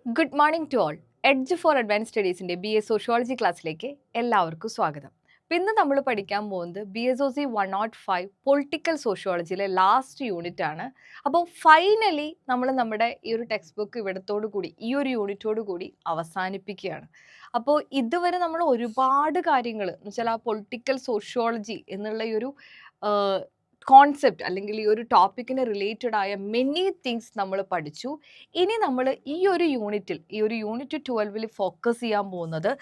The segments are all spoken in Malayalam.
Good morning to all. Edge for advance സ്റ്റഡീസിൻ്റെ BA സോഷ്യോളജി ക്ലാസ്സിലേക്ക് എല്ലാവർക്കും സ്വാഗതം. ഇന്ന് നമ്മൾ പഠിക്കാൻ പോകുന്നത് BSOC 105 പൊളിറ്റിക്കൽ സോഷ്യോളജിയിലെ ലാസ്റ്റ് യൂണിറ്റ് ആണ്. അപ്പോൾ ഫൈനലി നമ്മൾ നമ്മുടെ ഈ ഒരു ടെക്സ്റ്റ് ബുക്ക് ഇവിടത്തോടു കൂടി ഈ ഒരു യൂണിറ്റോട് കൂടി അവസാനിപ്പിക്കുകയാണ്. അപ്പോൾ ഇതുവരെ നമ്മൾ ഒരുപാട് കാര്യങ്ങൾ എന്ന് വെച്ചാൽ ആ പൊളിറ്റിക്കൽ സോഷ്യോളജി എന്നുള്ള ഈ ഒരു കോൺസെപ്റ്റ് അല്ലെങ്കിൽ ഈ ഒരു ടോപ്പിക്കിന് റിലേറ്റഡ് ആയ മെനി തിങ്സ് നമ്മൾ പഠിച്ചു. ഇനി നമ്മൾ ഈ ഒരു യൂണിറ്റ് 12 ഫോക്കസ് ചെയ്യാൻ പോകുന്നത്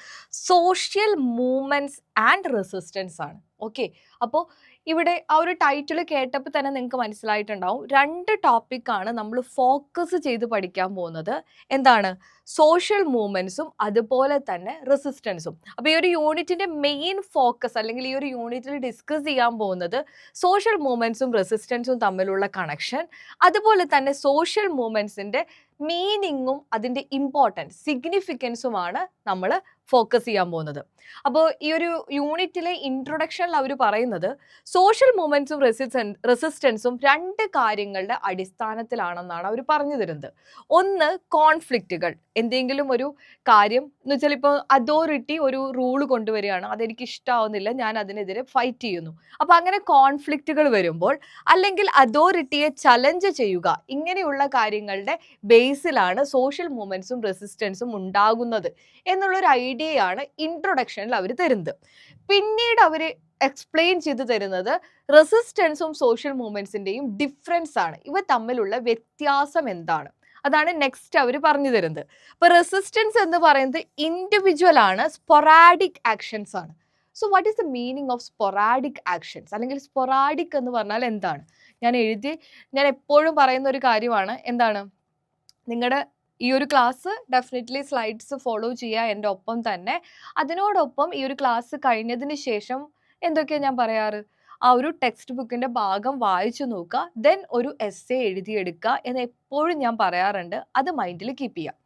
സോഷ്യൽ മൂവ്മെൻറ്റ്സ് ആൻഡ് റെസിസ്റ്റൻസ് ആണ്. ഓക്കെ, അപ്പോൾ ഇവിടെ ആ ഒരു ടൈറ്റിൽ കേട്ടപ്പോൾ തന്നെ നിങ്ങൾക്ക് മനസ്സിലായിട്ടുണ്ടാവും, രണ്ട് ടോപ്പിക്കാണ് നമ്മൾ ഫോക്കസ് ചെയ്ത് പഠിക്കാൻ പോകുന്നത്. എന്താണ്? സോഷ്യൽ മൂവ്മെൻറ്റ്സും അതുപോലെ തന്നെ റെസിസ്റ്റൻസും. അപ്പോൾ ഈ ഒരു യൂണിറ്റിൻ്റെ മെയിൻ ഫോക്കസ് അല്ലെങ്കിൽ ഈ ഒരു യൂണിറ്റിൽ ഡിസ്കസ് ചെയ്യാൻ പോകുന്നത് സോഷ്യൽ മൂവ്മെൻറ്റ്സും റെസിസ്റ്റൻസും തമ്മിലുള്ള കണക്ഷൻ, അതുപോലെ തന്നെ സോഷ്യൽ മൂവ്മെൻറ്റ്സിൻ്റെ മീനിങ്ങും അതിൻ്റെ ഇമ്പോർട്ടൻസ് സിഗ്നിഫിക്കൻസുമാണ് നമ്മൾ ഫോക്കസ് ചെയ്യാൻ പോകുന്നത്. അപ്പോൾ ഈ ഒരു യൂണിറ്റിലെ ഇൻട്രൊഡക്ഷനിൽ അവർ പറയുന്നത് സോഷ്യൽ മൂവ്മെൻറ്റ്സും റെസിസ്റ്റൻസും രണ്ട് കാര്യങ്ങളുടെ അടിസ്ഥാനത്തിലാണെന്നാണ് അവർ പറഞ്ഞു തരുന്നത്. ഒന്ന്, കോൺഫ്ലിക്റ്റുകൾ. എന്തെങ്കിലും ഒരു കാര്യം എന്ന് വെച്ചാൽ ഇപ്പോൾ അതോറിറ്റി ഒരു റൂൾ കൊണ്ടുവരികയാണ്, അതെനിക്ക് ഇഷ്ടമാവുന്നില്ല, ഞാൻ അതിനെതിരെ ഫൈറ്റ് ചെയ്യുന്നു. അപ്പോൾ അങ്ങനെ കോൺഫ്ലിക്റ്റുകൾ വരുമ്പോൾ അല്ലെങ്കിൽ അതോറിറ്റിയെ ചലഞ്ച് ചെയ്യുക, ഇങ്ങനെയുള്ള കാര്യങ്ങളുടെ ബേസിലാണ് സോഷ്യൽ മൂവ്മെൻറ്റ്സും റെസിസ്റ്റൻസും ഉണ്ടാകുന്നത് എന്നുള്ളൊരു ഐഡിയയാണ് ഇൻട്രൊഡക്ഷനിൽ അവർ തരുന്നത്. പിന്നീട് അവർ എക്സ്പ്ലെയിൻ ചെയ്ത് തരുന്നത് റെസിസ്റ്റൻസും സോഷ്യൽ മൂവ്മെൻറ്റ്സിൻ്റെയും ഡിഫറൻസ് ആണ്, ഇവ തമ്മിലുള്ള വ്യത്യാസം എന്താണ്, അതാണ് നെക്സ്റ്റ് അവർ പറഞ്ഞു തരുന്നത്. അപ്പോൾ റെസിസ്റ്റൻസ് എന്ന് പറയുന്നത് ഇൻഡിവിജ്വൽ ആണ്, സ്പൊറാഡിക് ആക്ഷൻസ് ആണ്. So what is the meaning of sporadic actions, അല്ലെങ്കിൽ സ്പൊറാഡിക് എന്ന് പറഞ്ഞാൽ എന്താണ്? ഞാൻ എപ്പോഴും പറയുന്ന ഒരു കാര്യമാണ്, എന്താണ്? നിങ്ങളുടെ ഈ ഒരു ക്ലാസ് ഡെഫിനറ്റ്ലി സ്ലൈഡ്സ് ഫോളോ ചെയ്യുക എൻ്റെ ഒപ്പം തന്നെ. അതിനോടൊപ്പം ഈ ഒരു ക്ലാസ് കഴിഞ്ഞതിന് ശേഷം എന്തൊക്കെയാണ് ഞാൻ പറയാറ്, ആ ഒരു ടെക്സ്റ്റ് ബുക്കിൻ്റെ ഭാഗം വായിച്ചു നോക്കുക, ദെൻ ഒരു എസ്സേ എഴുതിയെടുക്കുക എന്ന് എപ്പോഴും ഞാൻ പറയാറുണ്ട്. അത് മൈൻഡിൽ കീപ്പ് ചെയ്യുക.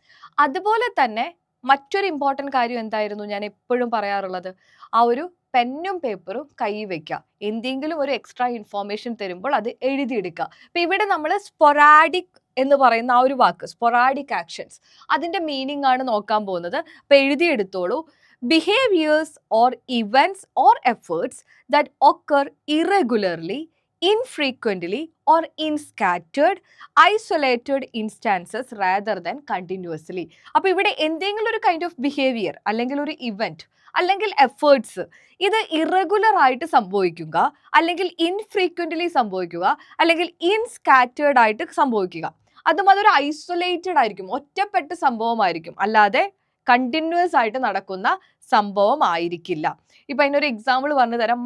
അതുപോലെ തന്നെ മറ്റൊരു ഇമ്പോർട്ടൻറ്റ് കാര്യം എന്തായിരുന്നു ഞാൻ എപ്പോഴും പറയാറുള്ളത്, ആ ഒരു പെന്നും പേപ്പറും കൈ വയ്ക്കുക. എന്തെങ്കിലും ഒരു എക്സ്ട്രാ ഇൻഫോർമേഷൻ തരുമ്പോൾ അത് എഴുതിയെടുക്കുക. അപ്പം ഇവിടെ നമ്മൾ സ്പൊറാഡിക് എന്ന് പറയുന്ന ആ ഒരു വാക്ക്, സ്പൊറാഡിക് ആക്ഷൻസ്, അതിൻ്റെ മീനിങ് ആണ് നോക്കാൻ പോകുന്നത്. അപ്പം എഴുതിയെടുത്തോളൂ. Behaviours or events or efforts that occur irregularly, infrequently or in scattered isolated instances rather than continuously. അപ്പോൾ ഇവിടെ എന്തെങ്കിലും ഒരു കൈൻഡ് ഓഫ് ബിഹേവിയർ അല്ലെങ്കിൽ ഒരു ഇവൻറ്റ് അല്ലെങ്കിൽ എഫേർട്സ് ഇത് ഇറഗുലർ ആയിട്ട് സംഭവിക്കുക, അല്ലെങ്കിൽ ഇൻഫ്രീക്വൻ്റ്ലി സംഭവിക്കുക, അല്ലെങ്കിൽ ഇൻസ്കാറ്റേർഡ് ആയിട്ട് സംഭവിക്കുക. അതും അതൊരു ഐസൊലേറ്റഡ് ആയിരിക്കും, ഒറ്റപ്പെട്ട സംഭവമായിരിക്കും, അല്ലാതെ കണ്ടിന്യൂസ് ആയിട്ട് നടക്കുന്ന സംഭവം ആയിരിക്കില്ല. ഇപ്പം അതിനൊരു എക്സാമ്പിൾ പറഞ്ഞു തരാം.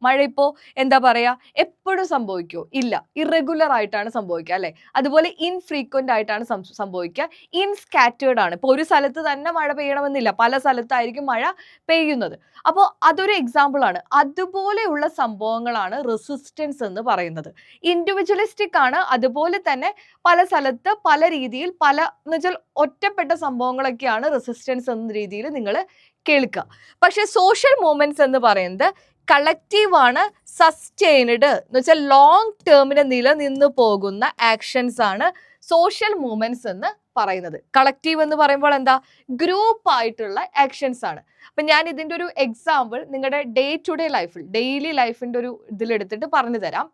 മഴ ഇപ്പോൾ എന്താ പറയുക, എപ്പോഴും സംഭവിക്കുമോ? ഇല്ല, ഇറഗുലർ ആയിട്ടാണ് സംഭവിക്കുക, അല്ലേ? അതുപോലെ ഇൻഫ്രീക്വൻ്റ് ആയിട്ടാണ് സംഭവിക്കുക, ഇൻസ്കാറ്റേർഡ് ആണ്. ഇപ്പോൾ ഒരു സ്ഥലത്ത് തന്നെ മഴ പെയ്യണമെന്നില്ല, പല സ്ഥലത്തായിരിക്കും മഴ പെയ്യുന്നത്. അപ്പോൾ അതൊരു എക്സാമ്പിളാണ്. അതുപോലെയുള്ള സംഭവങ്ങളാണ് റെസിസ്റ്റൻസ് എന്ന് പറയുന്നത്. ഇൻഡിവിജ്വലിസ്റ്റിക് ആണ്, അതുപോലെ തന്നെ പല സ്ഥലത്ത് പല രീതിയിൽ എന്ന് വെച്ചാൽ ഒറ്റപ്പെട്ട സംഭവങ്ങളൊക്കെയാണ് റെസിസ്റ്റൻസ് എന്ന രീതിയിൽ നിങ്ങൾ കേൾക്കുക. പക്ഷെ സോഷ്യൽ മൂവ്മെന്റ്സ് എന്ന് പറയുന്നത് കളക്റ്റീവ് ആണ്, സസ്റ്റെയിൻഡ് എന്ന് വെച്ചാൽ ലോങ് ടേമിന് നിലനിന്ന് പോകുന്ന ആക്ഷൻസ് ആണ് സോഷ്യൽ മൂവ്മെന്റ്സ് എന്ന് പറയുന്നത്. കളക്റ്റീവ് എന്ന് പറയുമ്പോൾ എന്താ? ഗ്രൂപ്പ് ആയിട്ടുള്ള ആക്ഷൻസ് ആണ്. അപ്പം ഞാൻ ഇതിൻ്റെ ഒരു എക്സാമ്പിൾ നിങ്ങളുടെ ഡേ ടു ഡേ ലൈഫിൽ, ഡെയിലി ലൈഫിൻ്റെ ഒരു ഇതിലെടുത്തിട്ട് പറഞ്ഞു തരാം,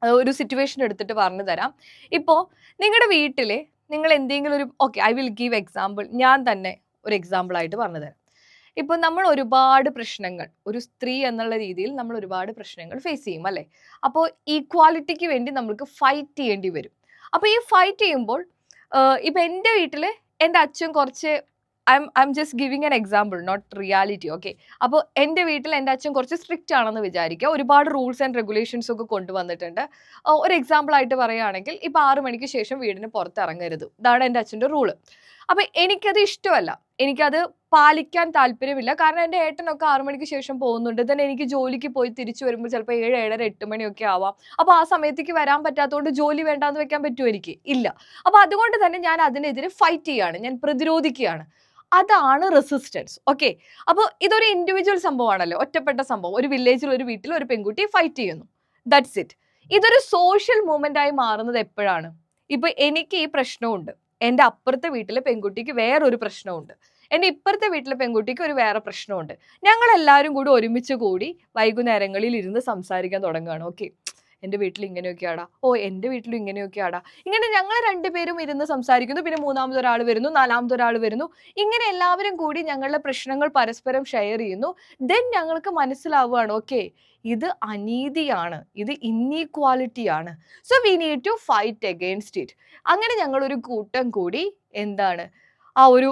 ഒരു സിറ്റുവേഷൻ എടുത്തിട്ട് പറഞ്ഞു തരാം. ഇപ്പോൾ നിങ്ങളുടെ വീട്ടിൽ നിങ്ങൾ എന്തെങ്കിലും ഒരു ഐ വിൽ ഗീവ് എക്സാമ്പിൾ, ഞാൻ തന്നെ ഒരു എക്സാമ്പിളായിട്ട് പറഞ്ഞു തരാം. ഇപ്പോൾ നമ്മൾ ഒരുപാട് പ്രശ്നങ്ങൾ, ഒരു സ്ത്രീ എന്നുള്ള രീതിയിൽ നമ്മൾ ഒരുപാട് പ്രശ്നങ്ങൾ ഫേസ് ചെയ്യും, അല്ലേ? അപ്പോൾ ഈക്വാലിറ്റിക്ക് വേണ്ടി നമുക്ക് ഫൈറ്റ് ചെയ്യേണ്ടി വരും. അപ്പോൾ ഈ ഫൈറ്റ് ചെയ്യുമ്പോൾ ഇപ്പം എൻ്റെ വീട്ടിൽ എൻ്റെ അച്ഛൻ കുറച്ച് I am just giving an example, not reality. Okay, അപ്പോൾ എൻ്റെ വീട്ടിൽ എൻ്റെ അച്ഛൻ കുറച്ച് സ്ട്രിക്റ്റ് ആണെന്ന് വിചാരിക്കുക, ഒരുപാട് റൂൾസ് ആൻഡ് റെഗുലേഷൻസ് ഒക്കെ കൊണ്ടുവന്നിട്ടുണ്ട്. ഒരു എക്സാമ്പിൾ ആയിട്ട് പറയുകയാണെങ്കിൽ, ഇപ്പോൾ 6 മണിക്ക് ശേഷം വീടിന് പുറത്തിറങ്ങരുത്, ഇതാണ് എൻ്റെ അച്ഛൻ്റെ റൂള്. അപ്പം എനിക്കത് ഇഷ്ടമല്ല, എനിക്കത് പാലിക്കാൻ താല്പര്യമില്ല. കാരണം എൻ്റെ ഏട്ടനൊക്കെ 6 മണിക്ക് ശേഷം പോകുന്നുണ്ട്, തന്നെ എനിക്ക് ജോലിക്ക് പോയി തിരിച്ചു വരുമ്പോൾ ചിലപ്പോൾ 7, 7:30, 8 മണിയൊക്കെ ആവാം. അപ്പോൾ ആ സമയത്തേക്ക് വരാൻ പറ്റാത്തതുകൊണ്ട് ജോലി വേണ്ടാന്ന് വെക്കാൻ പറ്റുമോ? എനിക്ക് ഇല്ല. അപ്പോൾ അതുകൊണ്ട് തന്നെ ഞാൻ അതിനെതിരെ ഫൈറ്റ് ചെയ്യുകയാണ്, ഞാൻ പ്രതിരോധിക്കുകയാണ്. അതാണ് റെസിസ്റ്റൻസ്. ഓക്കെ, അപ്പോൾ ഇതൊരു ഇൻഡിവിജ്വൽ സംഭവമാണല്ലോ, ഒറ്റപ്പെട്ട സംഭവം. ഒരു വില്ലേജിൽ, ഒരു വീട്ടിൽ ഒരു പെൺകുട്ടി ഫൈറ്റ് ചെയ്യുന്നു, ദാറ്റ്സ് ഇറ്റ്. ഇതൊരു സോഷ്യൽ മൂവ്മെന്റ് ആയി മാറുന്നത് എപ്പോഴാണ്? ഇപ്പൊ എനിക്ക് ഈ പ്രശ്നമുണ്ട്, എൻ്റെ അപ്പുറത്തെ വീട്ടിലെ പെൺകുട്ടിക്ക് വേറൊരു പ്രശ്നമുണ്ട്, എൻ്റെ ഇപ്പുറത്തെ വീട്ടിലെ പെൺകുട്ടിക്ക് ഒരു വേറെ പ്രശ്നമുണ്ട്. ഞങ്ങളെല്ലാവരും കൂടി ഒരുമിച്ച് കൂടി വൈകുന്നേരങ്ങളിൽ ഇരുന്ന് സംസാരിക്കാൻ തുടങ്ങുകയാണ്. ഓക്കെ, എൻ്റെ വീട്ടിൽ ഇങ്ങനെയൊക്കെയാടാ, ഓ എൻ്റെ വീട്ടിലും ഇങ്ങനെയൊക്കെയാടാ. ഇങ്ങനെ ഞങ്ങൾ രണ്ടുപേരും ഇരുന്ന് സംസാരിക്കുന്നു. പിന്നെ മൂന്നാമതൊരാൾ വരുന്നു, നാലാമതൊരാൾ വരുന്നു. ഇങ്ങനെ എല്ലാവരും കൂടി ഞങ്ങളുടെ പ്രശ്നങ്ങൾ പരസ്പരം ഷെയർ ചെയ്യുന്നു. ദെൻ ഞങ്ങൾക്ക് മനസ്സിലാവുകയാണ്, ഓക്കെ, ഇത് അനീതിയാണ്, ഇത് ഇന്നീക്വാലിറ്റി ആണ്. So we need to fight against it. അങ്ങനെ ഞങ്ങളൊരു കൂട്ടം കൂടി എന്താണ് ആ ഒരു